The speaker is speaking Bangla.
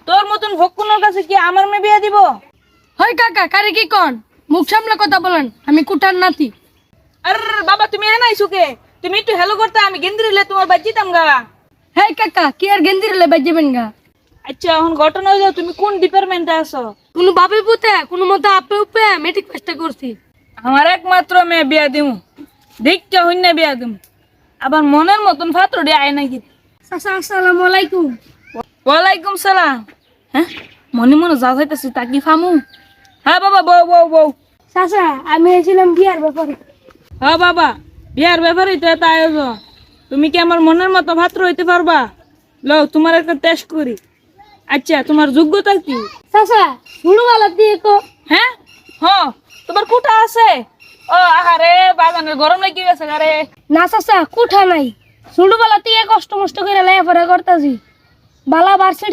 তোর মতন ভক্ষণের কাছে কি আমার মেয়ে বিয়া দিব? হয় কাকা কারে কি কন? মুখ সামলে কথা বলেন, আমি কুঠার নাতি। আর বাবা তুমি এ নাই সুকে, তুমি একটু হেলো করতে, আমি গেন্দ্রি হলে তোমার বাদ দিতাম গা। হেই কাকা কি আর গেন্দির লে বাজবেন গা? আচ্ছা এখন ঘটনা হইলো তুমি কোন ডিপার্টমেন্টে আছো? কোনো বাপে পুতে কোনো মতো আপে উপে মেট্রিক পাসটা করছি। আমার একমাত্র মেয়ে বিয়া দিমু, দেখতে হইনা বিয়া দিমু। আবার মনের মতন পাত্র দিয়ে আয় নাকি। চাচা আসসালামু আলাইকুম। ওয়ালাইকুম সালাম। হ্যাঁ মনে মনে যা যাইতেছি তা কি ফামু? হ্যাঁ বাবা বউ বউ বউ। চাচা আমি এসেছিলাম বিয়ার ব্যাপারে। হ্যাঁ বাবা বিয়ার ব্যাপারেই তো এত আয়োজন। তুমি কি আমার মনের মতো পাত্র হইতে পারবা? লও তোমার একটা টেস্ট করি। আচ্ছা তোমার যোগ্যতা কি? চাচা ছোটবেলা দিয়ে তো। হ্যাঁ হ্যাঁ তোমার কুঠা আছে? ও আহারে বাগানের গরম লাগি গেছে আরে। না চাচা কুঠা নাই, ছোটবেলা থেকে কষ্ট মষ্ট করে লেখাপড়া করতেছি, বালা ভার্সিটি